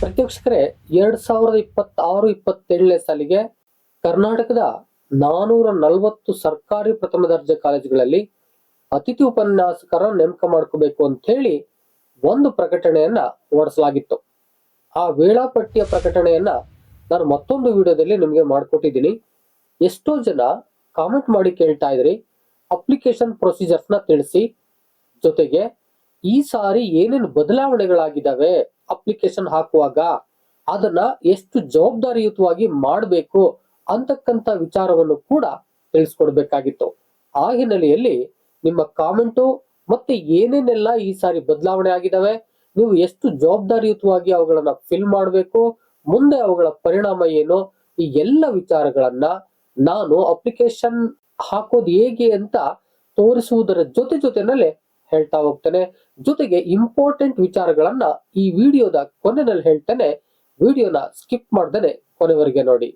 ಪ್ರತ್ಯಕ್ಷಕರೇ 2026-27ನೇ ಸಾಲಿಗೆ ಕರ್ನಾಟಕದ 440 ಸರ್ಕಾರಿ ಪ್ರಥಮ ದರ್ಜೆ ಕಾಲೇಜುಗಳಲ್ಲಿ ಅತಿಥಿ ಉಪನ್ಯಾಸಕರ ನೇಮಕ ಮಾಡ್ಕೋಬೇಕು ಅಂತ ಹೇಳಿ ಒಂದು ಪ್ರಕಟಣೆಯನ್ನ ಹೊರಡಿಸಲಾಗಿತ್ತು. ಆ ವೇಳಾಪಟ್ಟಿಯ ಪ್ರಕಟಣೆಯನ್ನ ನಾನು ಮತ್ತೊಂದು ವಿಡಿಯೋದಲ್ಲಿ ನಿಮಗೆ ಮಾಡಿಕೊಟ್ಟಿದ್ದೀನಿ. ಎಷ್ಟೋ ಜನ ಕಾಮೆಂಟ್ ಮಾಡಿ ಕೇಳ್ತಾ ಇದ್ರಿ, ಅಪ್ಲಿಕೇಶನ್ ಪ್ರೊಸೀಜರ್ಸ್ ನ ತಿಳಿಸಿ, ಜೊತೆಗೆ ಈ ಸಾರಿ ಏನೇನು ಬದಲಾವಣೆಗಳಾಗಿದ್ದಾವೆ, ಅಪ್ಲಿಕೇಶನ್ ಹಾಕುವಾಗ ಅದನ್ನ ಎಷ್ಟು ಜವಾಬ್ದಾರಿಯುತವಾಗಿ ಮಾಡಬೇಕು ಅಂತಕ್ಕಂಥ ವಿಚಾರವನ್ನು ಕೂಡ ತಿಳಿಸ್ಕೊಡ್ಬೇಕಾಗಿತ್ತು. ಆ ಹಿನ್ನೆಲೆಯಲ್ಲಿ ನಿಮ್ಮ ಕಾಮೆಂಟು ಮತ್ತೆ ಏನೇನೆಲ್ಲ ಈ ಸಾರಿ ಬದಲಾವಣೆ ಆಗಿದಾವೆ, ನೀವು ಎಷ್ಟು ಜವಾಬ್ದಾರಿಯುತವಾಗಿ ಅವುಗಳನ್ನ ಫಿಲ್ ಮಾಡಬೇಕು, ಮುಂದೆ ಅವುಗಳ ಪರಿಣಾಮ ಏನು, ಈ ಎಲ್ಲ ವಿಚಾರಗಳನ್ನ ನಾನು ಅಪ್ಲಿಕೇಶನ್ ಹಾಕೋದು ಹೇಗೆ ಅಂತ ತೋರಿಸುವುದರ ಜೊತೆನಲ್ಲೇ ಹೇಳ್ತಾ ಹೋಗ್ತೇನೆ. ಜೊತೆಗೆ ಇಂಪಾರ್ಟೆಂಟ್ ವಿಚಾರಗಳನ್ನ ಈ ವಿಡಿಯೋದ ಕೊನೆಯಲ್ಲಿ ಹೇಳ್ತೇನೆ. ವಿಡಿಯೋನ ಸ್ಕಿಪ್ ಮಾಡ್ದೇನೆ ಕೊನೆವರೆಗೆ ನೋಡಿ.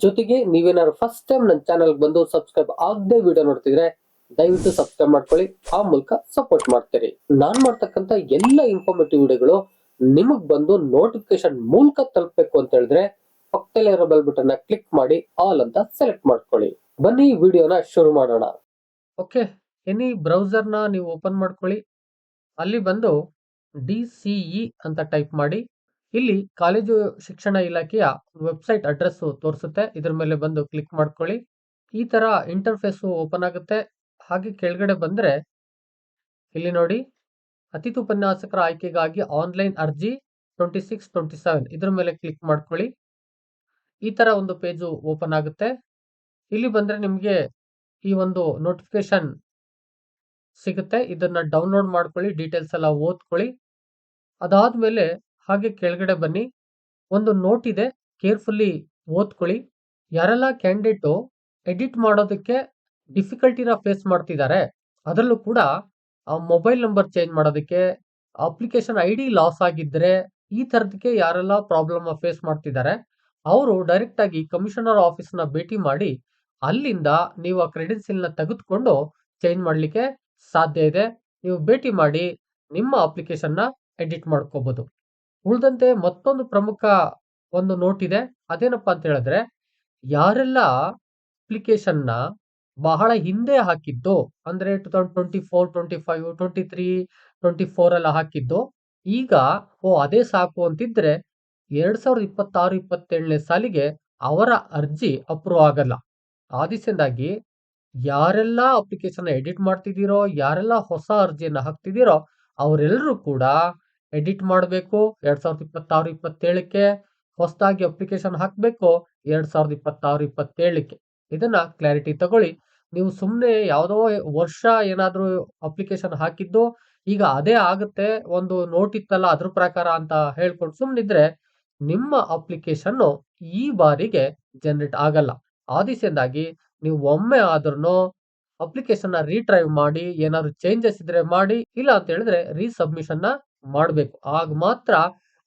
ಜೊತೆಗೆ ನೀವೇನಾದ್ರು ಫಸ್ಟ್ ಟೈಮ್ ನನ್ನ ಚಾನಲ್ ಬಂದು ಸಬ್ಸ್ಕ್ರೈಬ್ ಆಗದೆ ವಿಡಿಯೋ ನೋಡ್ತಿದ್ರೆ ದಯವಿಟ್ಟು ಸಬ್ಸ್ಕ್ರೈಬ್ ಮಾಡ್ಕೊಳ್ಳಿ, ಆ ಮೂಲಕ ಸಪೋರ್ಟ್ ಮಾಡ್ತೀರಿ. ನಾನ್ ಮಾಡ್ತಕ್ಕಂತ ಎಲ್ಲ ಇನ್ಫಾರ್ಮೇಟಿವ್ ವಿಡಿಯೋಗಳು ನಿಮಗ್ ಬಂದು ನೋಟಿಫಿಕೇಶನ್ ಮೂಲಕ ತಲುಪಬೇಕು ಅಂತ ಹೇಳಿದ್ರೆ ಪಕ್ಕದಲ್ಲೇ ಇರೋ ಬೆಲ್ ಬಟನ್ ನ ಕ್ಲಿಕ್ ಮಾಡಿ ಆಲ್ ಅಂತ ಸೆಲೆಕ್ಟ್ ಮಾಡ್ಕೊಳ್ಳಿ. ಬನ್ನಿ ವಿಡಿಯೋನ ಶುರು ಮಾಡೋಣ. ಓಕೆ, ಎನಿ ಬ್ರೌಸರ್ ನ ನೀವು ಓಪನ್ ಮಾಡ್ಕೊಳ್ಳಿ. ಅಲ್ಲಿ ಬಂದು DCE ಅಂತ ಟೈಪ್ ಮಾಡಿ. ಇಲ್ಲಿ ಕಾಲೇಜು ಶಿಕ್ಷಣ ಇಲಾಖೆಯ ವೆಬ್ಸೈಟ್ ಅಡ್ರೆಸ್ ತೋರಿಸುತ್ತೆ. ಇದ್ರ ಮೇಲೆ ಬಂದು ಕ್ಲಿಕ್ ಮಾಡ್ಕೊಳ್ಳಿ. ಈ ತರ ಇಂಟರ್ಫೇಸ್ ಓಪನ್ ಆಗುತ್ತೆ. ಹಾಗೆ ಕೆಳಗಡೆ ಬಂದ್ರೆ ಇಲ್ಲಿ ನೋಡಿ, ಅತಿಥಿ ಉಪನ್ಯಾಸಕರ ಆಯ್ಕೆಗಾಗಿ ಆನ್ಲೈನ್ ಅರ್ಜಿ 26-27 ಇದ್ರ ಮೇಲೆ ಕ್ಲಿಕ್ ಮಾಡ್ಕೊಳ್ಳಿ. ಈ ತರ ಒಂದು ಪೇಜು ಓಪನ್ ಆಗುತ್ತೆ. ಇಲ್ಲಿ ಬಂದ್ರೆ ನಿಮ್ಗೆ ಈ ಒಂದು ನೋಟಿಫಿಕೇಶನ್ ಸಿಗುತ್ತೆ. ಇದನ್ನ ಡೌನ್ಲೋಡ್ ಮಾಡ್ಕೊಳ್ಳಿ, ಡೀಟೇಲ್ಸ್ ಎಲ್ಲ ಓದ್ಕೊಳ್ಳಿ. ಅದಾದ್ಮೇಲೆ ಹಾಗೆ ಕೆಳಗಡೆ ಬನ್ನಿ, ಒಂದು ನೋಟ್ ಇದೆ, ಕೇರ್ಫುಲ್ಲಿ ಓದ್ಕೊಳ್ಳಿ. ಯಾರೆಲ್ಲ ಕ್ಯಾಂಡಿಡೇಟು ಎಡಿಟ್ ಮಾಡೋದಕ್ಕೆ ಡಿಫಿಕಲ್ಟಿನ ಫೇಸ್ ಮಾಡ್ತಿದ್ದಾರೆ, ಅದರಲ್ಲೂ ಕೂಡ ಮೊಬೈಲ್ ನಂಬರ್ ಚೇಂಜ್ ಮಾಡೋದಕ್ಕೆ, ಅಪ್ಲಿಕೇಶನ್ ID ಲಾಸ್ ಆಗಿದ್ರೆ, ಈ ತರದಕ್ಕೆ ಯಾರೆಲ್ಲ ಪ್ರಾಬ್ಲಮ್ ಫೇಸ್ ಮಾಡ್ತಿದ್ದಾರೆ ಅವರು ಡೈರೆಕ್ಟ್ ಆಗಿ ಕಮಿಷನರ್ ಆಫೀಸ್ ನ ಭೇಟಿ ಮಾಡಿ ಅಲ್ಲಿಂದ ನೀವು ಆ ಕ್ರೆಡೆನ್ಸಿಯಲ್ ನ ತೆಗೆದುಕೊಂಡು ಚೇಂಜ್ ಮಾಡ್ಲಿಕ್ಕೆ ಸಾಧ್ಯ ಇದೆ. ನೀವು ಭೇಟಿ ಮಾಡಿ ನಿಮ್ಮ ಅಪ್ಲಿಕೇಶನ್ ನ ಎಡಿಟ್ ಮಾಡ್ಕೋಬಹುದು. ಉಳಿದಂತೆ ಮತ್ತೊಂದು ಪ್ರಮುಖ ಒಂದು ನೋಟ್ ಇದೆ. ಅದೇನಪ್ಪಾ ಅಂತ ಹೇಳಿದ್ರೆ, ಯಾರೆಲ್ಲ ಅಪ್ಲಿಕೇಶನ್ ನ ಬಹಳ ಹಿಂದೆ ಹಾಕಿದ್ದು, ಅಂದ್ರೆ 2024, 25, 23, 24 ಎಲ್ಲ ಹಾಕಿದ್ದು, ಈಗ ಅದೇ ಸಾಕು ಅಂತಿದ್ರೆ 2026-27ನೇ ಸಾಲಿಗೆ ಅವರ ಅರ್ಜಿ ಅಪ್ರೂವ್ ಆಗಲ್ಲ. ಆದಿಸೆಂದಾಗಿ ಯಾರೆಲ್ಲ ಅಪ್ಲಿಕೇಶನ್ ಎಡಿಟ್ ಮಾಡ್ತಿದ್ದೀರೋ, ಯಾರೆಲ್ಲ ಹೊಸ ಅರ್ಜಿಯನ್ನ ಹಾಕ್ತಿದ್ದೀರೋ ಅವರೆಲ್ಲರೂ ಕೂಡ ಎಡಿಟ್ ಮಾಡಬೇಕು 2026-27ಕ್ಕೆ, ಹೊಸದಾಗಿ ಅಪ್ಲಿಕೇಶನ್ ಹಾಕಬೇಕು 2026-27ಕ್ಕೆ. ಇದನ್ನ ಕ್ಲಾರಿಟಿ ತಗೊಳ್ಳಿ. ನೀವು ಸುಮ್ಮನೆ ಯಾವುದೋ ವರ್ಷ ಏನಾದ್ರೂ ಅಪ್ಲಿಕೇಶನ್ ಹಾಕಿದ್ದು ಈಗ ಅದೇ ಆಗುತ್ತೆ, ಒಂದು ನೋಟ್ ಇತ್ತಲ್ಲ ಅದ್ರ ಪ್ರಕಾರ ಅಂತ ಹೇಳ್ಕೊಂಡು ಸುಮ್ಮನಿದ್ರೆ ನಿಮ್ಮ ಅಪ್ಲಿಕೇಶನ್ ಈ ಬಾರಿಗೆ ಜನರೇಟ್ ಆಗಲ್ಲ. ಆದಿಸೆಂದಾಗಿ ನೀವು ಒಮ್ಮೆ ಆದ್ರೂ ಅಪ್ಲಿಕೇಶನ್ ನ ರೀಟ್ರೈವ್ ಮಾಡಿ, ಏನಾದ್ರು ಚೇಂಜಸ್ ಇದ್ರೆ ಮಾಡಿ, ಇಲ್ಲ ಅಂತ ಹೇಳಿದ್ರೆ ರೀಸಬ್ಮಿಷನ್ ನ ಮಾಡಬೇಕು. ಆಗ ಮಾತ್ರ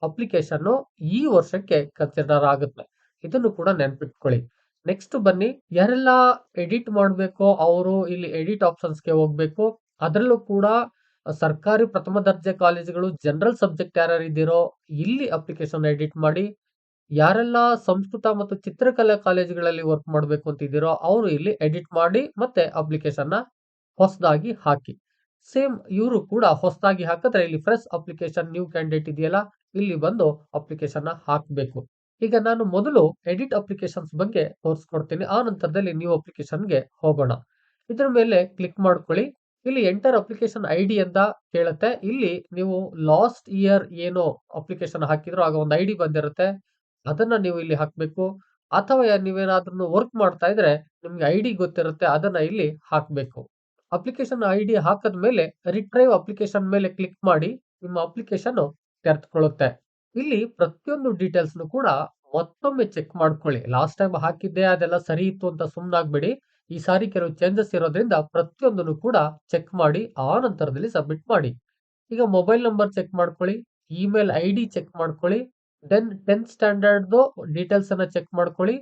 ಅಪ್ಲಿಕೇಶನ್ ಈ ವರ್ಷಕ್ಕೆ ಕನ್ಸಿಡರ್ ಆಗುತ್ತೆ. ಇದನ್ನು ಕೂಡ ನೆನ್ಪಿಟ್ಕೊಳ್ಳಿ. ನೆಕ್ಸ್ಟ್ ಬನ್ನಿ, ಯಾರೆಲ್ಲ ಎಡಿಟ್ ಮಾಡಬೇಕು ಅವರು ಇಲ್ಲಿ ಎಡಿಟ್ ಆಪ್ಷನ್ಸ್ಗೆ ಹೋಗ್ಬೇಕು. ಅದರಲ್ಲೂ ಕೂಡ ಸರ್ಕಾರಿ ಪ್ರಥಮ ದರ್ಜೆ ಕಾಲೇಜುಗಳು ಜನರಲ್ ಸಬ್ಜೆಕ್ಟ್ ಯಾರ್ಯಾರು ಇದ್ದೀರೋ ಇಲ್ಲಿ ಅಪ್ಲಿಕೇಶನ್ ಎಡಿಟ್ ಮಾಡಿ. ಯಾರೆಲ್ಲ ಸಂಸ್ಕೃತ ಮತ್ತು ಚಿತ್ರಕಲಾ ಕಾಲೇಜುಗಳಲ್ಲಿ ವರ್ಕ್ ಮಾಡಬೇಕು ಅಂತಿದ್ದೀರೋ ಅವರು ಇಲ್ಲಿ ಎಡಿಟ್ ಮಾಡಿ ಮತ್ತೆ ಅಪ್ಲಿಕೇಶನ್ ನ ಹೊಸದಾಗಿ ಹಾಕಿ. ಸೇಮ್ ಇವರು ಕೂಡ ಹೊಸದಾಗಿ ಹಾಕಿದ್ರೆ ಇಲ್ಲಿ ಫ್ರೆಶ್ ಅಪ್ಲಿಕೇಶನ್ ನ್ಯೂ ಕ್ಯಾಂಡಿಡೇಟ್ ಇದೆಯಲ್ಲ, ಇಲ್ಲಿ ಬಂದು ಅಪ್ಲಿಕೇಶನ್ ನ ಹಾಕಬೇಕು. ಈಗ ನಾನು ಮೊದಲು ಎಡಿಟ್ ಅಪ್ಲಿಕೇಶನ್ಸ್ ಬಗ್ಗೆ ತೋರಿಸ್ಕೊಡ್ತೀನಿ, ಆ ನಂತರದಲ್ಲಿ ನ್ಯೂ ಅಪ್ಲಿಕೇಶನ್ಗೆ ಹೋಗೋಣ. ಇದ್ರ ಮೇಲೆ ಕ್ಲಿಕ್ ಮಾಡ್ಕೊಳ್ಳಿ. ಇಲ್ಲಿ ಎಂಟರ್ ಅಪ್ಲಿಕೇಶನ್ ID ಅಂತ ಕೇಳುತ್ತೆ. ಇಲ್ಲಿ ನೀವು ಲಾಸ್ಟ್ ಇಯರ್ ಏನು ಅಪ್ಲಿಕೇಶನ್ ಹಾಕಿದ್ರು ಆಗ ಒಂದು ID ಬಂದಿರುತ್ತೆ, ಅದನ್ನ ನೀವು ಇಲ್ಲಿ ಹಾಕ್ಬೇಕು. ಅಥವಾ ನೀವೇನಾದ್ರೂ ವರ್ಕ್ ಮಾಡ್ತಾ ಇದ್ರೆ ನಿಮ್ಗೆ ID ಗೊತ್ತಿರುತ್ತೆ, ಅದನ್ನ ಇಲ್ಲಿ ಹಾಕ್ಬೇಕು. ಅಪ್ಲಿಕೇಶನ್ ID ಹಾಕದ್ಮೇಲೆ ರಿಟ್ರೈವ್ ಅಪ್ಲಿಕೇಶನ್ ಮೇಲೆ ಕ್ಲಿಕ್ ಮಾಡಿ ನಿಮ್ಮ ಅಪ್ಲಿಕೇಶನ್ ತೆರೆದುಕೊಳ್ಳುತ್ತೆ. ಇಲ್ಲಿ ಪ್ರತಿಯೊಂದು ಡೀಟೇಲ್ಸ್ ಕೂಡ ಮತ್ತೊಮ್ಮೆ ಚೆಕ್ ಮಾಡ್ಕೊಳ್ಳಿ. ಲಾಸ್ಟ್ ಟೈಮ್ ಹಾಕಿದ್ದೆ ಅದೆಲ್ಲ ಸರಿ ಇತ್ತು ಅಂತ ಸುಮ್ಮನಾಗ್ಬೇಡಿ. ಈ ಸಾರಿ ಕೆಲವು ಚೇಂಜಸ್ ಇರೋದ್ರಿಂದ ಪ್ರತಿಯೊಂದನ್ನು ಕೂಡ ಚೆಕ್ ಮಾಡಿ ಆ ನಂತರದಲ್ಲಿ ಸಬ್ಮಿಟ್ ಮಾಡಿ. ಈಗ ಮೊಬೈಲ್ ನಂಬರ್ ಚೆಕ್ ಮಾಡ್ಕೊಳ್ಳಿ, ಇಮೇಲ್ ID ಚೆಕ್ ಮಾಡ್ಕೊಳ್ಳಿ, ದೆನ್ 10th ಸ್ಟ್ಯಾಂಡರ್ಡ್ ಡೀಟೇಲ್ಸ್ ಅನ್ನ ಚೆಕ್ ಮಾಡ್ಕೊಳ್ಳಿ,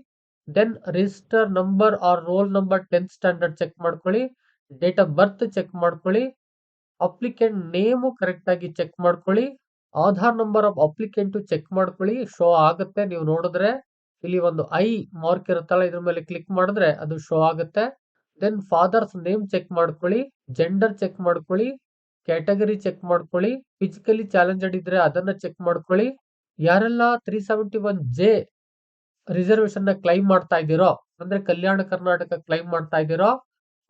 then register number or roll number 10th standard check ಮಾಡ್ಕೊಳ್ಳಿ, ಡೇಟ್ ಆಫ್ ಬರ್ತ್ ಚೆಕ್ ಮಾಡ್ಕೊಳ್ಳಿ, ಅಪ್ಲಿಕೆಂಟ್ ನೇಮು ಕರೆಕ್ಟ್ ಆಗಿ ಚೆಕ್ ಮಾಡ್ಕೊಳ್ಳಿ, Aadhaar number of applicant check ಮಾಡ್ಕೊಳ್ಳಿ, show ಆಗುತ್ತೆ. ನೀವು ನೋಡಿದ್ರೆ ಇಲ್ಲಿ ಒಂದು ಐ ಮಾರ್ಕ್ ಇರುತ್ತಲ್ಲ, ಇದ್ರ ಮೇಲೆ ಕ್ಲಿಕ್ ಮಾಡಿದ್ರೆ ಅದು ಶೋ ಆಗುತ್ತೆ. ದೆನ್ ಫಾದರ್ಸ್ ನೇಮ್ ಚೆಕ್ ಮಾಡ್ಕೊಳ್ಳಿ, ಜೆಂಡರ್ ಚೆಕ್ ಮಾಡ್ಕೊಳ್ಳಿ, ಕ್ಯಾಟಗರಿ ಚೆಕ್ ಮಾಡ್ಕೊಳ್ಳಿ, ಫಿಸಿಕಲಿ ಚಾಲೆಂಜೆಡ್ ಇದ್ರೆ ಅದನ್ನ ಚೆಕ್ ಮಾಡ್ಕೊಳ್ಳಿ. ಯಾರೆಲ್ಲ 371J ರಿಸರ್ವೇಶನ್ ನ ಕ್ಲೈಮ್ ಮಾಡ್ತಾ ಇದ್ದೀರೋ, ಅಂದ್ರೆ ಕಲ್ಯಾಣ ಕರ್ನಾಟಕ ಕ್ಲೈಮ್ ಮಾಡ್ತಾ ಇದ್ದೀರೋ,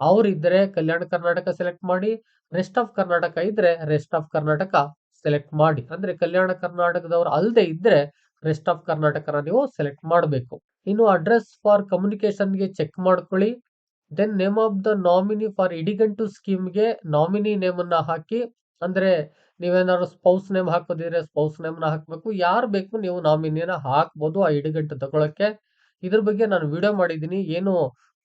ಅವ್ರಿದ್ರೆ ಕಲ್ಯಾಣ ಕರ್ನಾಟಕ ಸೆಲೆಕ್ಟ್ ಮಾಡಿ. ರೆಸ್ಟ್ ಆಫ್ ಕರ್ನಾಟಕ ಇದ್ರೆ ರೆಸ್ಟ್ ಆಫ್ ಕರ್ನಾಟಕ ಸೆಲೆಕ್ಟ್ ಮಾಡಿ. ಅಂದ್ರೆ ಕಲ್ಯಾಣ ಕರ್ನಾಟಕದವ್ರು ಅಲ್ಲದೆ ಇದ್ರೆ ರೆಸ್ಟ್ ಆಫ್ ಕರ್ನಾಟಕನ ನೀವು ಸೆಲೆಕ್ಟ್ ಮಾಡಬೇಕು. ಇನ್ನು ಅಡ್ರೆಸ್ ಫಾರ್ ಕಮ್ಯುನಿಕೇಶನ್ಗೆ ಚೆಕ್ ಮಾಡ್ಕೊಳ್ಳಿ. Then name of the nominee for ಇಡಿಗಂಟು ಸ್ಕೀಮ್ಗೆ ನಾಮಿನಿ ನೇಮ್ ಅನ್ನ ಹಾಕಿ. ಅಂದ್ರೆ ನೀವೇನಾದ್ರು ಸ್ಪೌಸ್ ನೇಮ್ ಹಾಕೋದಿದ್ರೆ ಸ್ಪೌಸ್ ನೇಮ್ ನ ಹಾಕ್ಬೇಕು. ಯಾರು ಬೇಕು ನೀವು ನಾಮಿನಿನ ಹಾಕ್ಬೋದು ಆ ಇಡಿಗಂಟು ತಗೊಳಕ್ಕೆ. ಇದ್ರ ಬಗ್ಗೆ ನಾನು ವಿಡಿಯೋ ಮಾಡಿದ್ದೀನಿ. ಏನು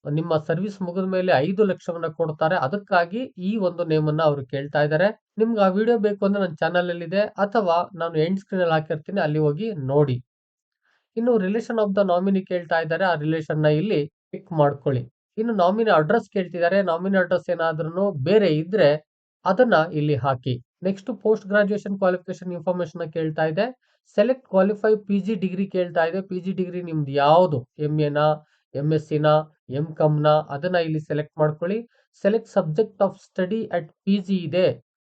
ನಿಮ್ಮ ಸರ್ವಿಸ್ ಮುಗಿದ ಮೇಲೆ 5 ಲಕ್ಷವನ್ನ ಕೊಡ್ತಾರೆ, ಅದಕ್ಕಾಗಿ ಈ ಒಂದು ನೇಮ್ ಅನ್ನ ಅವರು ಕೇಳ್ತಾ ಇದ್ದಾರೆ. ನಿಮ್ಗೆ ಆ ವಿಡಿಯೋ ಬೇಕು ಅಂದ್ರೆ ನನ್ನ ಚಾನಲ್ ಅಲ್ಲಿ ಇದೆ, ಅಥವಾ ನಾನು ಎಂಡ್ ಸ್ಕ್ರೀನ್ ಅಲ್ಲಿ ಹಾಕಿರ್ತೀನಿ, ಅಲ್ಲಿ ಹೋಗಿ ನೋಡಿ. ಇನ್ನು ರಿಲೇಷನ್ ಆಫ್ ದ ನಾಮಿನಿ ಕೇಳ್ತಾ ಇದ್ದಾರೆ, ಆ ರಿಲೇಷನ್ ನ ಇಲ್ಲಿ ಪಿಕ್ ಮಾಡ್ಕೊಳ್ಳಿ. ಇನ್ನು ನಾಮಿನಿ ಅಡ್ರೆಸ್ ಕೇಳ್ತಿದ್ದಾರೆ, ನಾಮಿನಿ ಅಡ್ರೆಸ್ ಏನಾದ್ರೂ ಬೇರೆ ಇದ್ರೆ ಅದನ್ನ ಇಲ್ಲಿ ಹಾಕಿ. Next post graduation qualification information ಕೇಳ್ತಾ ಇದೆ. ಸೆಲೆಕ್ಟ್ ಕ್ವಾಲಿಫೈ PG ಡಿಗ್ರಿ ಕೇಳ್ತಾ ಇದೆ. PG ಡಿಗ್ರಿ ನಿಮ್ದು ಯಾವುದು, MA MSc M.Com ಅದನ್ನ ಇಲ್ಲಿ ಸೆಲೆಕ್ಟ್ ಮಾಡ್ಕೊಳ್ಳಿ. Select subject of study at PG ಇದೆ.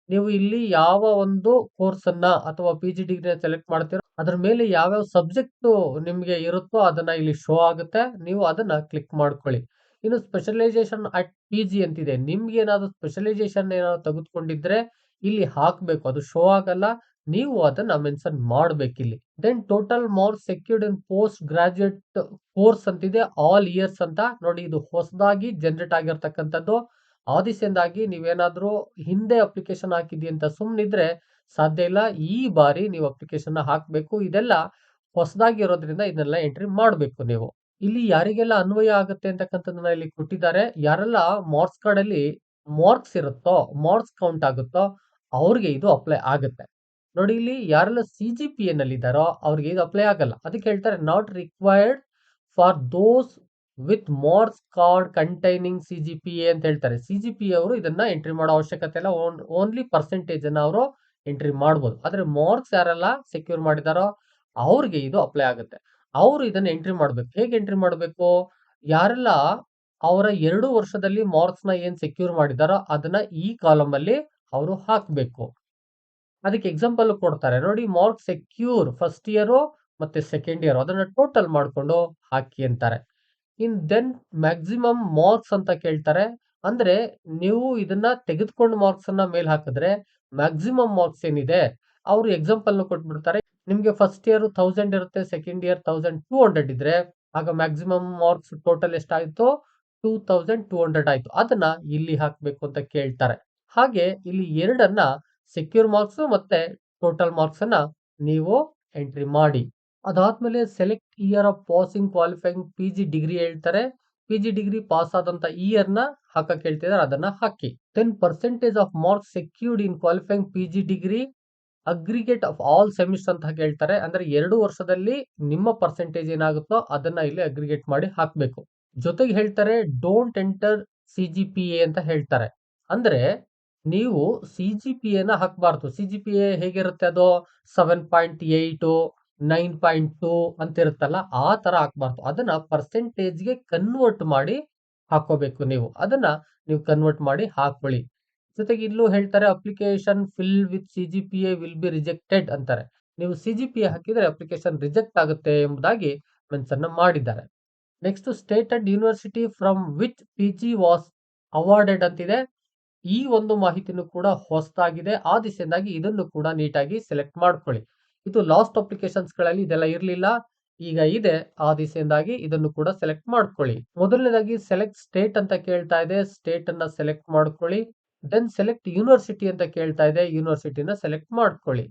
ನೀವು ಇಲ್ಲಿ ಯಾವ ಒಂದು ಕೋರ್ಸ್ ಅನ್ನ ಅಥವಾ PG ಡಿಗ್ರಿ ಸೆಲೆಕ್ಟ್ ಮಾಡ್ತೀರೋ ಅದ್ರ ಮೇಲೆ ಯಾವ್ಯಾವ ಸಬ್ಜೆಕ್ಟ್ ನಿಮ್ಗೆ ಇರುತ್ತೋ ಅದನ್ನ ಇಲ್ಲಿ ಶೋ ಆಗುತ್ತೆ, ನೀವು ಅದನ್ನ ಕ್ಲಿಕ್ ಮಾಡ್ಕೊಳ್ಳಿ. ಇನ್ನು ಸ್ಪೆಷಲೈಸೇಷನ್ ಅಟ್ PG ಅಂತಿದೆ. ನಿಮ್ಗೆ ಏನಾದ್ರು ಸ್ಪೆಷಲೈಸೇಷನ್ ಏನಾದ್ರು ತೆಗೆದುಕೊಂಡಿದ್ರೆ ಇಲ್ಲಿ ಹಾಕ್ಬೇಕು, ಅದು ಶೋ ಆಗಲ್ಲ, ನೀವು ಅದನ್ನ ಮೆನ್ಷನ್ ಮಾಡ್ಬೇಕಿಲ್ಲಿ. Then total marks secured in post graduate course ಅಂತಿದೆ, ಆಲ್ ಇಯರ್ಸ್ ಅಂತ ನೋಡಿ. ಇದು ಹೊಸದಾಗಿ ಜನರೇಟ್ ಆಗಿರ್ತಕ್ಕಂಥದ್ದು. ಆದಿಸೆಂದಾಗಿ ನೀವೇನಾದ್ರೂ ಹಿಂದೆ ಅಪ್ಲಿಕೇಶನ್ ಹಾಕಿದಿ ಅಂತ ಸುಮ್ನಿದ್ರೆ ಸಾಧ್ಯ ಇಲ್ಲ. ಈ ಬಾರಿ ನೀವು ಅಪ್ಲಿಕೇಶನ್ ಹಾಕ್ಬೇಕು. ಇದೆಲ್ಲ ಹೊಸದಾಗಿ ಇರೋದ್ರಿಂದ ಇದನ್ನೆಲ್ಲ ಎಂಟ್ರಿ ಮಾಡ್ಬೇಕು ನೀವು. ಇಲ್ಲಿ ಯಾರಿಗೆಲ್ಲ ಅನ್ವಯ ಆಗುತ್ತೆ ಅಂತಕ್ಕಂಥದ್ದನ್ನ ಇಲ್ಲಿ ಕೊಟ್ಟಿದ್ದಾರೆ. ಯಾರೆಲ್ಲ ಮಾರ್ಕ್ಸ್ ಕಾರ್ಡ್ ಅಲ್ಲಿ ಮಾರ್ಕ್ಸ್ ಇರುತ್ತೋ, ಮಾರ್ಕ್ಸ್ ಕೌಂಟ್ ಆಗುತ್ತೋ ಅವ್ರಿಗೆ ಇದು ಅಪ್ಲೈ ಆಗುತ್ತೆ. ನೋಡಿ, ಇಲ್ಲಿ ಯಾರೆಲ್ಲ CGPA ನಲ್ಲಿ ಇದ್ದಾರೋ ಅವ್ರಿಗೆ ಇದು ಅಪ್ಲೈ ಆಗಲ್ಲ. ಅದಕ್ಕೆ ಹೇಳ್ತಾರೆ not required for those with marks card containing CGPA ಅಂತ ಹೇಳ್ತಾರೆ. CGPA ಅವರು ಇದನ್ನ ಎಂಟ್ರಿ ಮಾಡೋ ಅವಶ್ಯಕತೆ ಇಲ್ಲ, ಓನ್ಲಿ ಪರ್ಸೆಂಟೇಜ್ ಅನ್ನ ಅವರು ಎಂಟ್ರಿ ಮಾಡ್ಬೋದು. ಆದ್ರೆ ಮಾರ್ಕ್ಸ್ ಯಾರೆಲ್ಲ ಸೆಕ್ಯೂರ್ ಮಾಡಿದಾರೋ ಅವ್ರಿಗೆ ಇದು ಅಪ್ಲೈ ಆಗುತ್ತೆ. ಅವರು ಇದನ್ನ ಎಂಟ್ರಿ ಮಾಡ್ಬೇಕು. ಹೇಗೆ ಎಂಟ್ರಿ ಮಾಡ್ಬೇಕು? ಯಾರೆಲ್ಲ ಅವರ 2 ವರ್ಷದಲ್ಲಿ ಮಾರ್ಕ್ಸ್ ನ ಏನ್ ಸೆಕ್ಯೂರ್ ಮಾಡಿದಾರೋ ಅದನ್ನ ಈ ಕಾಲಮ್ ಅಲ್ಲಿ ಅವರು ಹಾಕ್ಬೇಕು. ಅದಕ್ಕೆ ಎಕ್ಸಾಂಪಲ್ ಕೊಡ್ತಾರೆ ನೋಡಿ, ಮಾರ್ಕ್ ಸೆಕ್ಯೂರ್ ಫಸ್ಟ್ ಇಯರ್ ಮತ್ತೆ ಸೆಕೆಂಡ್ ಇಯರ್ ಅದನ್ನ ಟೋಟಲ್ ಮಾಡ್ಕೊಂಡು ಹಾಕಿ ಅಂತಾರೆ. ಇನ್ ದೆನ್ ಮ್ಯಾಕ್ಸಿಮಮ್ ಮಾರ್ಕ್ಸ್ ಅಂತ ಕೇಳ್ತಾರೆ. ಅಂದ್ರೆ ನೀವು ಇದನ್ನ ತೆಗೆದುಕೊಂಡು ಮಾರ್ಕ್ಸ್ ಅನ್ನ ಮೇಲ್ ಹಾಕಿದ್ರೆ ಮ್ಯಾಕ್ಸಿಮಮ್ ಮಾರ್ಕ್ಸ್ ಏನಿದೆ ಅವರು ಎಕ್ಸಾಂಪಲ್ ಕೊಟ್ಬಿಡ್ತಾರೆ. ನಿಮ್ಗೆ ಫಸ್ಟ್ ಇಯರ್ 1000 ಇರುತ್ತೆ, ಸೆಕೆಂಡ್ ಇಯರ್ 1200 ಇದ್ರೆ ಆಗ ಮ್ಯಾಕ್ಸಿಮಮ್ ಮಾರ್ಕ್ಸ್ ಟೋಟಲ್ ಎಷ್ಟಾಯ್ತು? 2200 ಆಯ್ತು. ಅದನ್ನ ಇಲ್ಲಿ ಹಾಕ್ಬೇಕು ಅಂತ ಕೇಳ್ತಾರೆ. ಹಾಗೆ ಇಲ್ಲಿ ಎರಡನ್ನ ಸೆಕ್ಯೂರ್ ಮಾರ್ಕ್ಸ್ ಮತ್ತೆ ಟೋಟಲ್ ಮಾರ್ಕ್ಸ್ ಅನ್ನ ನೀವು ಎಂಟ್ರಿ ಮಾಡಿ. ಅದಾದ್ಮೇಲೆ select year of passing qualifying PG degree ಹೇಳ್ತಾರೆ. PG ಡಿಗ್ರಿ ಪಾಸ್ ಆದಂತ ಇಯರ್ ನ ಹಾಕಕ್ ಹೇಳ್ತಿದ್ದಾರೆ, ಅದನ್ನ ಹಾಕಿ. Then percentage of marks secured in qualifying PG degree aggregate of all semester ಅಂತ ಹೇಳ್ತಾರೆ. ಅಂದ್ರೆ 2 ವರ್ಷದಲ್ಲಿ ನಿಮ್ಮ ಪರ್ಸೆಂಟೇಜ್ ಏನಾಗುತ್ತೋ ಅದನ್ನ ಇಲ್ಲಿ ಅಗ್ರಿಗೇಟ್ ಮಾಡಿ ಹಾಕ್ಬೇಕು. ಜೊತೆಗೆ ಹೇಳ್ತಾರೆ ಡೋಂಟ್ ಎಂಟರ್ CGPA ಅಂತ ಹೇಳ್ತಾರೆ. ಅಂದ್ರೆ ನೀವು CGPA ನ ಹಾಕ್ಬಾರ್ದು. CGPA ಹೇಗಿರುತ್ತೆ? ಅದು 7.8 9.2 ಅಂತ ಇರುತ್ತಲ್ಲ, ಆ ತರ ಹಾಕ್ಬಾರ್ದು. ಅದನ್ನ ಪರ್ಸೆಂಟೇಜ್ಗೆ ಕನ್ವರ್ಟ್ ಮಾಡಿ ಹಾಕೋಬೇಕು. ಅದನ್ನ ನೀವು ಕನ್ವರ್ಟ್ ಮಾಡಿ ಹಾಕೊಳ್ಳಿ. ಜೊತೆಗೆ ಇಲ್ಲೂ ಹೇಳ್ತಾರೆ application fill with CGPA will be rejected ಅಂತಾರೆ. ನೀವು CGPA ಹಾಕಿದ್ರೆ ಅಪ್ಲಿಕೇಶನ್ ರಿಜೆಕ್ಟ್ ಆಗುತ್ತೆ ಎಂಬುದಾಗಿ ಮೆನ್ಷನ್ ಮಾಡಿದ್ದಾರೆ. Next state and university from which PG was awarded ಅಂತಿದೆ. ಈ ಒಂದು ಮಾಹಿತಿನೂ ಕೂಡ ಹೊಸದಾಗಿದೆ. ಆ ದಿಸೆಯಿಂದಾಗಿ ಇದನ್ನು ಕೂಡ ನೀಟಾಗಿ ಸೆಲೆಕ್ಟ್ ಮಾಡ್ಕೊಳ್ಳಿ. ಇದು ಲಾಸ್ಟ್ ಅಪ್ಲಿಕೇಶನ್ಸ್ ಗಳಲ್ಲಿ ಇದೆಲ್ಲ ಇರಲಿಲ್ಲ, ಈಗ ಇದೆ. ಆ ದಿಸೆಯಿಂದಾಗಿ ಇದನ್ನು ಕೂಡ ಸೆಲೆಕ್ಟ್ ಮಾಡ್ಕೊಳ್ಳಿ. ಮೊದಲನೇದಾಗಿ ಸೆಲೆಕ್ಟ್ ಸ್ಟೇಟ್ ಅಂತ ಕೇಳ್ತಾ ಇದೆ, ಸ್ಟೇಟ್ ಅನ್ನ ಸೆಲೆಕ್ಟ್ ಮಾಡ್ಕೊಳ್ಳಿ. ದೆನ್ ಸೆಲೆಕ್ಟ್ ಯೂನಿವರ್ಸಿಟಿ ಅಂತ ಕೇಳ್ತಾ ಇದೆ, ಯೂನಿವರ್ಸಿಟಿನ ಸೆಲೆಕ್ಟ್ ಮಾಡ್ಕೊಳ್ಳಿ.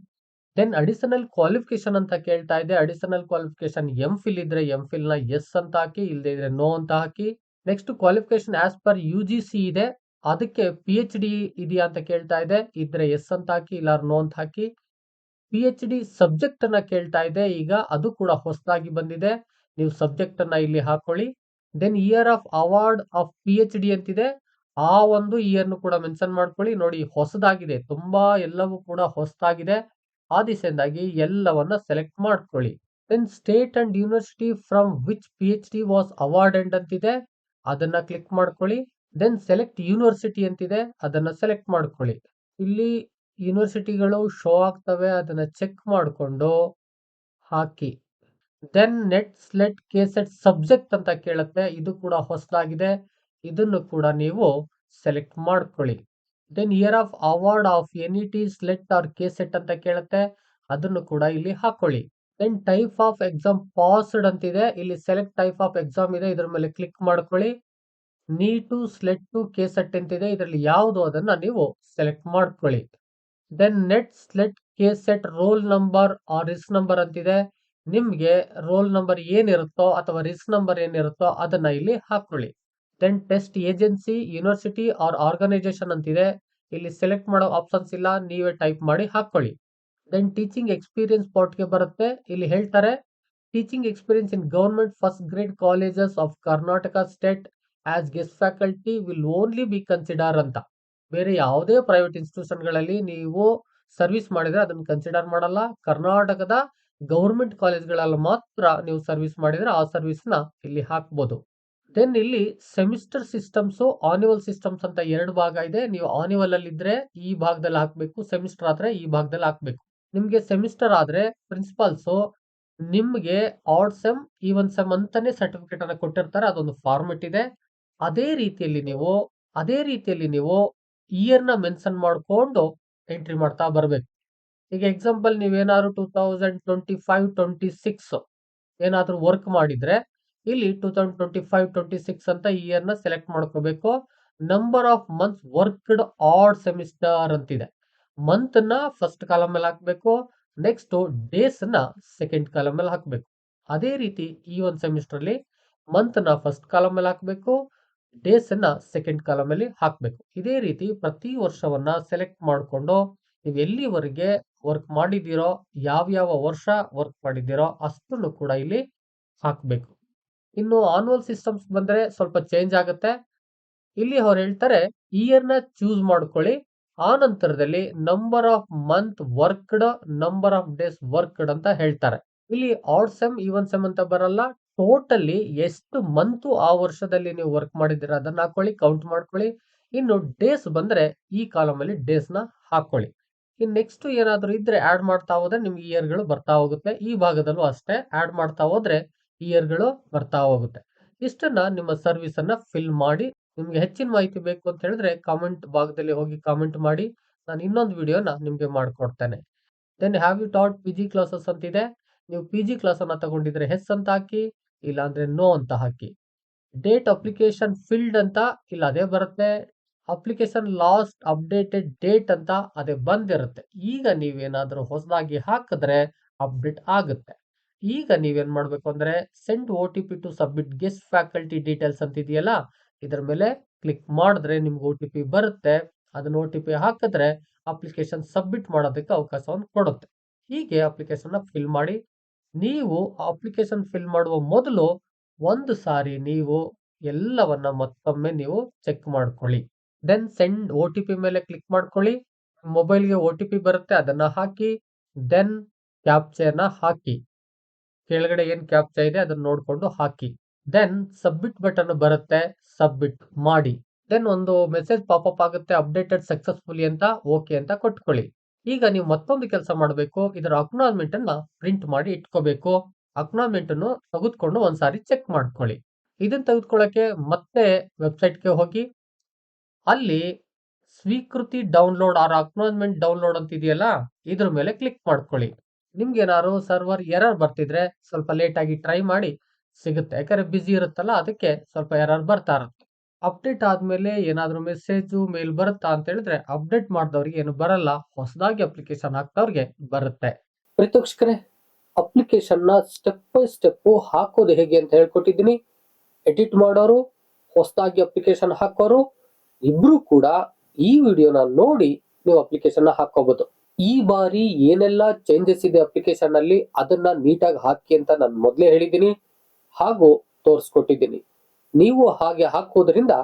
ದೆನ್ ಅಡಿಷನಲ್ ಕ್ವಾಲಿಫಿಕೇಶನ್ ಅಂತ ಕೇಳ್ತಾ ಇದೆ. ಅಡಿಷನಲ್ ಕ್ವಾಲಿಫಿಕೇಶನ್ MPhil ಇದ್ರೆ MPhil ನ ಎಸ್ ಅಂತ ಹಾಕಿ, ಇಲ್ಲದೆ ಇದ್ರೆ ನೋ ಅಂತ ಹಾಕಿ. Next qualification as per UGC ಇದೆ, ಅದಕ್ಕೆ PhD ಇದೆಯಾ ಅಂತ ಕೇಳ್ತಾ ಇದೆ. ಇದ್ರೆ ಎಸ್ ಅಂತ ಹಾಕಿ, ಇಲ್ಲ ನೋ ಅಂತ ಹಾಕಿ. PhD ಸಬ್ಜೆಕ್ಟ್ ಅನ್ನ ಕೇಳ್ತಾ ಇದೆ. ಈಗ ಅದು ಕೂಡ ಹೊಸದಾಗಿ ಬಂದಿದೆ, ನೀವು ಸಬ್ಜೆಕ್ಟ್ ಅನ್ನ ಇಲ್ಲಿ ಹಾಕೊಳ್ಳಿ. Then year of award of PhD ಅಂತಿದೆ, ಆ ಒಂದು ಇಯರ್ ಕೂಡ ಮೆನ್ಷನ್ ಮಾಡ್ಕೊಳ್ಳಿ. ನೋಡಿ ಹೊಸದಾಗಿದೆ, ತುಂಬಾ ಎಲ್ಲವೂ ಕೂಡ ಹೊಸದಾಗಿದೆ. ಆದಿಸೆಂದಾಗಿ ಎಲ್ಲವನ್ನ ಸೆಲೆಕ್ಟ್ ಮಾಡ್ಕೊಳ್ಳಿ. Then state and university from which PhD was awarded ಅಂತಿದೆ, ಅದನ್ನ ಕ್ಲಿಕ್ ಮಾಡ್ಕೊಳ್ಳಿ. ದೆನ್ ಸೆಲೆಕ್ಟ್ ಯೂನಿವರ್ಸಿಟಿ ಅಂತಿದೆ, ಅದನ್ನ ಸೆಲೆಕ್ಟ್ ಮಾಡ್ಕೊಳ್ಳಿ. ಇಲ್ಲಿ ಯೂನಿವರ್ಸಿಟಿಗಳು ಶೋ ಆಗ್ತವೆ, ಅದನ್ನ ಚೆಕ್ ಮಾಡಿಕೊಂಡು ಹಾಕಿ. Then NET SLET KSET subject ಅಂತ ಕೇಳುತ್ತೆ, ಇದು ಕೂಡ ಹೊಸದಾಗಿದೆ, ಇದನ್ನು ಕೂಡ ನೀವು ಸೆಲೆಕ್ಟ್ ಮಾಡ್ಕೊಳ್ಳಿ. Then year of award of NET SLET or KSET ಅಂತ ಕೇಳುತ್ತೆ, ಅದನ್ನು ಕೂಡ ಇಲ್ಲಿ ಹಾಕೊಳ್ಳಿ. Then type of exam passed ಅಂತಿದೆ, ಇಲ್ಲಿ ಸೆಲೆಕ್ಟ್ ಟೈಪ್ ಆಫ್ ಎಕ್ಸಾಮ್ ಇದೆ, ಇದ್ರ ಮೇಲೆ ಕ್ಲಿಕ್ ಮಾಡ್ಕೊಳ್ಳಿ. ನೀಟು ಸ್ಲೆಟ್ ಕೆಸೆಟ್ ಅಂತಿದೆ, ಇದರಲ್ಲಿ ಯಾವುದು ಅದನ್ನ ನೀವು ಸೆಲೆಕ್ಟ್ ಮಾಡ್ಕೊಳ್ಳಿ. Then NET SLET KSET roll number or risk number ಅಂತಿದೆ, ನಿಮ್ಗೆ ರೋಲ್ ನಂಬರ್ ಏನಿರುತ್ತೋ ಅಥವಾ ರಿಸ್ಕ್ ನಂಬರ್ ಏನಿರುತ್ತೋ ಅದನ್ನ ಇಲ್ಲಿ ಹಾಕೊಳ್ಳಿ. Then test agency, university or organisation ಅಂತಿದೆ, ಇಲ್ಲಿ ಸೆಲೆಕ್ಟ್ ಮಾಡೋ ಆಪ್ಷನ್ಸ್ ಇಲ್ಲ, ನೀವೇ ಟೈಪ್ ಮಾಡಿ ಹಾಕೊಳ್ಳಿ. ದೆನ್ ಟೀಚಿಂಗ್ ಎಕ್ಸ್ಪೀರಿಯನ್ಸ್ ಪಾರ್ಟ್ಗೆ ಬರುತ್ತೆ, ಇಲ್ಲಿ ಹೇಳ್ತಾರೆ teaching experience in government first grade colleges of Karnataka state as guest faculty will only B consider ಅಂತ. ಬೇರೆ ಯಾವುದೇ ಪ್ರೈವೇಟ್ ಇನ್ಸ್ಟಿಟ್ಯೂಷನ್ಗಳಲ್ಲಿ ನೀವು ಸರ್ವಿಸ್ ಮಾಡಿದ್ರೆ ಅದನ್ನು ಕನ್ಸಿಡರ್ ಮಾಡಲ್ಲ, ಕರ್ನಾಟಕದ ಗೌರ್ಮೆಂಟ್ ಕಾಲೇಜ್ಗಳಲ್ಲಿ ಮಾತ್ರ ನೀವು ಸರ್ವಿಸ್ ಮಾಡಿದ್ರೆ ಆ ಸರ್ವಿಸ್ ನ ಇಲ್ಲಿ ಹಾಕ್ಬೋದು. ದೆನ್ ಇಲ್ಲಿ ಸೆಮಿಸ್ಟರ್ ಸಿಸ್ಟಮ್ಸ್, ಆನ್ಯುವಲ್ ಸಿಸ್ಟಮ್ಸ್ ಅಂತ ಎರಡು ಭಾಗ ಇದೆ. ನೀವು ಆನ್ಯುವಲ್ ಅಲ್ಲಿ ಇದ್ರೆ ಈ ಭಾಗದಲ್ಲಿ ಹಾಕ್ಬೇಕು, ಸೆಮಿಸ್ಟರ್ ಆದ್ರೆ ಈ ಭಾಗದಲ್ಲಿ ಹಾಕ್ಬೇಕು. ನಿಮ್ಗೆ ಸೆಮಿಸ್ಟರ್ ಆದ್ರೆ ಪ್ರಿನ್ಸಿಪಾಲ್ಸ್ ನಿಮ್ಗೆ ಆಡ್ ಸೆಮ್ ಈವನ್ ಸೆಮ್ ಅಂತಾನೆ ಸರ್ಟಿಫಿಕೇಟ್ ಅನ್ನ ಕೊಟ್ಟಿರ್ತಾರೆ, ಅದೊಂದು ಫಾರ್ಮೆಟ್ ಇದೆ. ಅದೇ ರೀತಿಯಲ್ಲಿ ನೀವು ಇಯರ್ ನ ಮೆನ್ಷನ್ ಮಾಡ್ಕೊಂಡು ಎಂಟ್ರಿ ಮಾಡ್ತಾ ಬರ್ಬೇಕು. ಈಗ ಎಕ್ಸಾಂಪಲ್ ನೀವೇನಾದ್ರು 2025-26 ಏನಾದ್ರೂ ವರ್ಕ್ ಮಾಡಿದ್ರೆ ಇಲ್ಲಿ 2025-26 ಅಂತ ಇಯರ್ ನ ಸೆಲೆಕ್ಟ್ ಮಾಡ್ಕೋಬೇಕು. Number of months worked odd semester ಅಂತಿದೆ, ಮಂತ್ ನ ಫಸ್ಟ್ ಕಾಲಮ್ ಮೇಲೆ ಹಾಕ್ಬೇಕು, ನೆಕ್ಸ್ಟ್ ಡೇಸ್ ನ ಸೆಕೆಂಡ್ ಕಾಲಮ್ ಮೇಲೆ ಹಾಕ್ಬೇಕು. ಅದೇ ರೀತಿ ಈ ಒಂದು ಸೆಮಿಸ್ಟರ್ ಅಲ್ಲಿ ಮಂತ್ ನ ಫಸ್ಟ್ ಕಾಲಮ್ ಮೇಲೆ ಹಾಕ್ಬೇಕು, ಡೇಸ್ ನ ಸೆಕೆಂಡ್ ಕಾಲಮ್ ಅಲ್ಲಿ ಹಾಕ್ಬೇಕು. ಇದೇ ರೀತಿ ಪ್ರತಿ ವರ್ಷವನ್ನ ಸೆಲೆಕ್ಟ್ ಮಾಡಿಕೊಂಡು ನೀವು ಎಲ್ಲಿವರೆಗೆ ವರ್ಕ್ ಮಾಡಿದ್ದೀರೋ, ಯಾವ ವರ್ಷ ವರ್ಕ್ ಮಾಡಿದ್ದೀರೋ ಅಷ್ಟನ್ನು ಕೂಡ ಇಲ್ಲಿ ಹಾಕ್ಬೇಕು. ಇನ್ನು ಆನ್ಯುವಲ್ ಸಿಸ್ಟಮ್ಸ್ ಬಂದ್ರೆ ಸ್ವಲ್ಪ ಚೇಂಜ್ ಆಗುತ್ತೆ. ಇಲ್ಲಿ ಅವ್ರು ಹೇಳ್ತಾರೆ ಇಯರ್ ನ ಚೂಸ್ ಮಾಡ್ಕೊಳ್ಳಿ, ಆ ನಂತರದಲ್ಲಿ number of month worked, number of days worked ಅಂತ ಹೇಳ್ತಾರೆ. ಇಲ್ಲಿ ಆಡ್ ಸೆಮ್ ಈವನ್ ಸೆಮ್ ಅಂತ ಬರಲ್ಲ, ಟೋಟಲಿ ಎಷ್ಟು ಮಂತ್ ಆ ವರ್ಷದಲ್ಲಿ ನೀವು ವರ್ಕ್ ಮಾಡಿದ್ದೀರಾ ಅದನ್ನ ಹಾಕೊಳ್ಳಿ, ಕೌಂಟ್ ಮಾಡ್ಕೊಳ್ಳಿ. ಇನ್ನು ಡೇಸ್ ಬಂದ್ರೆ ಈ ಕಾಲಮ್ ಅಲ್ಲಿ ಡೇಸ್ ನ ಹಾಕೊಳ್ಳಿ. ಇನ್ ನೆಕ್ಸ್ಟ್ ಏನಾದ್ರು ಇದ್ರೆ ಆಡ್ ಮಾಡ್ತಾ ಹೋದ್ರೆ ನಿಮ್ಗೆ ಇಯರ್ ಗಳು ಬರ್ತಾ ಹೋಗುತ್ತೆ. ಈ ಭಾಗದಲ್ಲೂ ಅಷ್ಟೇ, ಆಡ್ ಮಾಡ್ತಾ ಹೋದ್ರೆ ಇಯರ್ ಗಳು ಬರ್ತಾ ಹೋಗುತ್ತೆ. ಇಷ್ಟನ್ನ ನಿಮ್ಮ ಸರ್ವಿಸ್ ಅನ್ನ ಫಿಲ್ ಮಾಡಿ. ನಿಮ್ಗೆ ಹೆಚ್ಚಿನ ಮಾಹಿತಿ ಬೇಕು ಅಂತ ಹೇಳಿದ್ರೆ ಕಾಮೆಂಟ್ ಭಾಗದಲ್ಲಿ ಹೋಗಿ ಕಾಮೆಂಟ್ ಮಾಡಿ, ನಾನು ಇನ್ನೊಂದು ವಿಡಿಯೋನ ನಿಮ್ಗೆ ಮಾಡ್ಕೊಡ್ತೇನೆ. Then have you taught PG classes ಅಂತಿದೆ, ನೀವು PG ಕ್ಲಾಸ್ ಅನ್ನ ತಗೊಂಡಿದ್ರೆ ಹೆಸ್ ಅಂತ ಹಾಕಿ, ಇಲ್ಲ ಅಂದ್ರೆ ನೋ ಅಂತ ಹಾಕಿ. ಡೇಟ್ ಅಪ್ಲಿಕೇಶನ್ ಫಿಲ್ಡ್ ಅಂತ ಇಲ್ಲ ಅದೇ ಬರುತ್ತೆ, ಅಪ್ಲಿಕೇಶನ್ ಲಾಸ್ಟ್ ಅಪ್ಡೇಟೆಡ್ ಡೇಟ್ ಅಂತ ಅದೇ ಬಂದಿರುತ್ತೆ. ಈಗ ನೀವೇನಾದ್ರೂ ಹೊಸದಾಗಿ ಹಾಕಿದ್ರೆ ಅಪ್ಡೇಟ್ ಆಗುತ್ತೆ. ಈಗ ನೀವೇನ್ ಮಾಡ್ಬೇಕು ಅಂದ್ರೆ send OTP to submit guest faculty details ಅಂತ ಇದೆಯಲ್ಲ, ಇದ್ರ ಮೇಲೆ ಕ್ಲಿಕ್ ಮಾಡಿದ್ರೆ ನಿಮ್ಗೆ OTP ಬರುತ್ತೆ. ಅದನ್ನ OTP ಹಾಕಿದ್ರೆ ಅಪ್ಲಿಕೇಶನ್ ಸಬ್ಮಿಟ್ ಮಾಡೋದಕ್ಕೆ ಅವಕಾಶವನ್ನು ಕೊಡುತ್ತೆ. ಹೀಗೆ ಅಪ್ಲಿಕೇಶನ್ ಫಿಲ್ ಮಾಡಿ. ನೀವು ಅಪ್ಲಿಕೇಶನ್ ಫಿಲ್ ಮಾಡುವ ಮೊದಲು ಒಂದು ಸಾರಿ ನೀವು ಎಲ್ಲವನ್ನ ಮತ್ತೊಮ್ಮೆ ನೀವು ಚೆಕ್ ಮಾಡ್ಕೊಳ್ಳಿ. ದೆನ್ ಸೆಂಡ್ OTP ಮೇಲೆ ಕ್ಲಿಕ್ ಮಾಡ್ಕೊಳ್ಳಿ. ಮೊಬೈಲ್ಗೆ OTP ಬರುತ್ತೆ, ಅದನ್ನ ಹಾಕಿ. ದೆನ್ ಕ್ಯಾಪ್ಚರ್ನ ಹಾಕಿ, ಕೆಳಗಡೆ ಏನ್ ಕ್ಯಾಪ್ಚಾ ಇದೆ ಅದನ್ನ ನೋಡ್ಕೊಂಡು ಹಾಕಿ. ದೆನ್ ಸಬ್ಮಿಟ್ ಬಟನ್ ಬರುತ್ತೆ, ಸಬ್ಮಿಟ್ ಮಾಡಿ. ದೆನ್ ಒಂದು ಮೆಸೇಜ್ ಪಾಪಪ್ ಆಗುತ್ತೆ, ಅಪ್ಡೇಟೆಡ್ ಸಕ್ಸಸ್ಫುಲಿ ಅಂತ, ಓಕೆ ಅಂತ ಕೊಟ್ಕೊಳ್ಳಿ. ಈಗ ನೀವು ಮತ್ತೊಂದು ಕೆಲಸ ಮಾಡಬೇಕು, ಇದರ ಅಕ್ನಾಲಜ್ಮೆಂಟ್ ಅನ್ನ ಪ್ರಿಂಟ್ ಮಾಡಿ ಇಟ್ಕೋಬೇಕು. ಅಕ್ನಾಲಜ್ಮೆಂಟ್ ಅನ್ನು ತೆಗೆದುಕೊಂಡು ಒಂದ್ಸಾರಿ ಚೆಕ್ ಮಾಡ್ಕೊಳ್ಳಿ. ಇದನ್ನ ತೆಗೆದುಕೊಳ್ಳಕ್ಕೆ ಮತ್ತೆ ವೆಬ್ಸೈಟ್ಗೆ ಹೋಗಿ, ಅಲ್ಲಿ ಸ್ವೀಕೃತಿ ಡೌನ್ಲೋಡ್ ಆರ್ ಅಕ್ನಾಲಜ್ಮೆಂಟ್ ಡೌನ್ಲೋಡ್ ಅಂತ ಇದೆಯಲ್ಲ, ಇದ್ರ ಮೇಲೆ ಕ್ಲಿಕ್ ಮಾಡ್ಕೊಳ್ಳಿ. ನಿಮ್ಗೆ ಏನಾದ್ರು ಸರ್ವರ್ ಎರರ್ ಬರ್ತಿದ್ರೆ ಸ್ವಲ್ಪ ಲೇಟ್ ಆಗಿ ಟ್ರೈ ಮಾಡಿ, ಸಿಗುತ್ತೆ. ಯಾಕಂದ್ರೆ ಬಿಸಿ ಇರುತ್ತಲ್ಲ, ಅದಕ್ಕೆ ಸ್ವಲ್ಪ ಎರರ್ ಬರ್ತಾ ಇರುತ್ತೆ. ಅಪ್ಡೇಟ್ ಆದ್ಮೇಲೆ ಏನಾದ್ರು ಮೆಸೇಜ್ ಮೇಲ್ ಬರುತ್ತಾ ಅಂತ ಹೇಳಿದ್ರೆ ಅಪ್ಡೇಟ್ ಮಾಡಿದವ್ರಿಗೆ ಏನು ಬರಲ್ಲ, ಹೊಸದಾಗಿ ಅಪ್ಲಿಕೇಶನ್ ಹಾಕ್ದವ್ರಿಗೆ ಬರುತ್ತೆ. ಪ್ರೀತೋಕ್ಷಕರೇ, ಅಪ್ಲಿಕೇಶನ್ ನ ಸ್ಟೆಪ್ ಬೈ ಸ್ಟೆಪ್ ಹಾಕೋದು ಹೇಗೆ ಅಂತ ಹೇಳ್ಕೊಟ್ಟಿದ್ದೀನಿ. ಎಡಿಟ್ ಮಾಡೋರು, ಹೊಸದಾಗಿ ಅಪ್ಲಿಕೇಶನ್ ಹಾಕೋರು ಇಬ್ರು ಕೂಡ ಈ ವಿಡಿಯೋನ ನೋಡಿ ನೀವು ಅಪ್ಲಿಕೇಶನ್ ಹಾಕೋಬಹುದು. ಈ ಬಾರಿ ಏನೆಲ್ಲ ಚೇಂಜಸ್ ಇದೆ ಅಪ್ಲಿಕೇಶನ್ ಅಲ್ಲಿ ಅದನ್ನ ನೀಟಾಗಿ ಹಾಕಿ ಅಂತ ನಾನು ಮೊದಲೇ ಹೇಳಿದ್ದೀನಿ ಹಾಗೂ ತೋರಿಸ್ಕೊಟ್ಟಿದ್ದೀನಿ. ನೀವು ಹಾಗೆ ಹಾಕೋದ್ರಿಂದ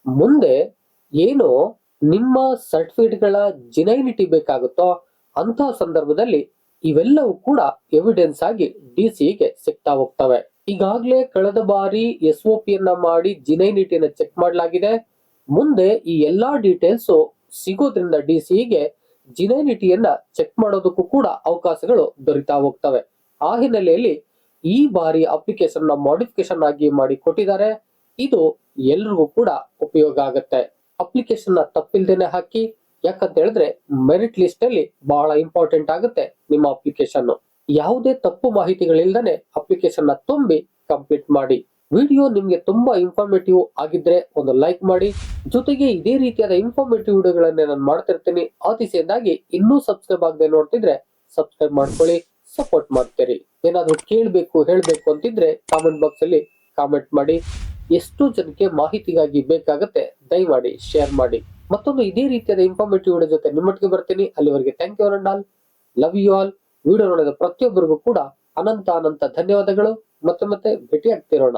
ಮುಂದೆ ಏನು ನಿಮ್ಮ ಸರ್ಟಿಫಿಕೇಟ್ಗಳ ಜಿನೈನಿಟಿ ಬೇಕಾಗುತ್ತೋ ಅಂತಹ ಸಂದರ್ಭದಲ್ಲಿ ಇವೆಲ್ಲವೂ ಕೂಡ ಎವಿಡೆನ್ಸ್ ಆಗಿ ಡಿಸಿಗೆ ಸಿಗ್ತಾ ಹೋಗ್ತವೆ. ಈಗಾಗಲೇ ಕಳೆದ ಬಾರಿ SOP ಯನ್ನ ಮಾಡಿ ಜಿನೈನಿಟಿಯನ್ನ ಚೆಕ್ ಮಾಡಲಾಗಿದೆ. ಮುಂದೆ ಈ ಎಲ್ಲಾ ಡೀಟೇಲ್ಸ್ ಸಿಗೋದ್ರಿಂದ ಡಿಸಿಗೆ ಜಿನೈನಿಟಿಯನ್ನ ಚೆಕ್ ಮಾಡೋದಕ್ಕೂ ಕೂಡ ಅವಕಾಶಗಳು ದೊರೀತಾ ಹೋಗ್ತವೆ. ಆ ಹಿನ್ನೆಲೆಯಲ್ಲಿ ಈ ಬಾರಿ ಅಪ್ಲಿಕೇಶನ್ ನ ಮಾಡಿಫಿಕೇಶನ್ ಆಗಿ ಮಾಡಿ ಕೊಟ್ಟಿದ್ದಾರೆ. ಇದು ಎಲ್ರಿಗೂ ಕೂಡ ಉಪಯೋಗ ಆಗುತ್ತೆ. ಅಪ್ಲಿಕೇಶನ್ ನ ತಪ್ಪಿಲ್ದೇನೆ ಹಾಕಿ, ಯಾಕಂತ ಹೇಳಿದ್ರೆ ಮೆರಿಟ್ ಲಿಸ್ಟ್ ಅಲ್ಲಿ ಬಹಳ ಇಂಪಾರ್ಟೆಂಟ್ ಆಗುತ್ತೆ ನಿಮ್ಮ ಅಪ್ಲಿಕೇಶನ್. ಯಾವುದೇ ತಪ್ಪು ಮಾಹಿತಿಗಳಿಲ್ದನೆ ಅಪ್ಲಿಕೇಶನ್ ನ ತುಂಬಿ ಕಂಪ್ಲೀಟ್ ಮಾಡಿ. ವಿಡಿಯೋ ನಿಮ್ಗೆ ತುಂಬಾ ಇನ್ಫಾರ್ಮೇಟಿವ್ ಆಗಿದ್ರೆ ಒಂದು ಲೈಕ್ ಮಾಡಿ. ಜೊತೆಗೆ ಇದೇ ರೀತಿಯಾದ ಇನ್ಫಾರ್ಮೇಟಿವ್ ವಿಡಿಯೋಗಳನ್ನ ನಾನು ಮಾಡ್ತಿರ್ತೀನಿ. ಅತಿಶಯದಾಗಿ ಇನ್ನೂ ಸಬ್ಸ್ಕ್ರೈಬ್ ಆಗದೆ ನೋಡ್ತಿದ್ರೆ ಸಬ್ಸ್ಕ್ರೈಬ್ ಮಾಡ್ಕೊಳ್ಳಿ, ಸಪೋರ್ಟ್ ಮಾಡ್ತೀರಿ. ಏನಾದ್ರೂ ಕೇಳಬೇಕು ಹೇಳಬೇಕು ಅಂತಿದ್ರೆ ಕಾಮೆಂಟ್ ಬಾಕ್ಸ್ ಅಲ್ಲಿ ಕಾಮೆಂಟ್ ಮಾಡಿ. ಎಷ್ಟು ಜನಕ್ಕೆ ಮಾಹಿತಿಗಾಗಿ ಬೇಕಾಗುತ್ತೆ ದಯಮಾಡಿ ಶೇರ್ ಮಾಡಿ. ಮತ್ತೊಂದು ಇದೇ ರೀತಿಯಾದ ಇನ್ಫಾರ್ಮೇಟಿವ್ ವಿಡಿಯೋ ಜೊತೆ ನಿಮ್ಮೊಟ್ಟಿಗೆ ಬರ್ತೀನಿ. ಅಲ್ಲಿವರೆಗೆ thank you all, love you all. Video ನೋಡಿದ ಪ್ರತಿಯೊಬ್ಬರಿಗೂ ಕೂಡ ಅನಂತ ಧನ್ಯವಾದಗಳು. ಮತ್ತೆ ಭೇಟಿ ಆಗ್ತಿರೋಣ.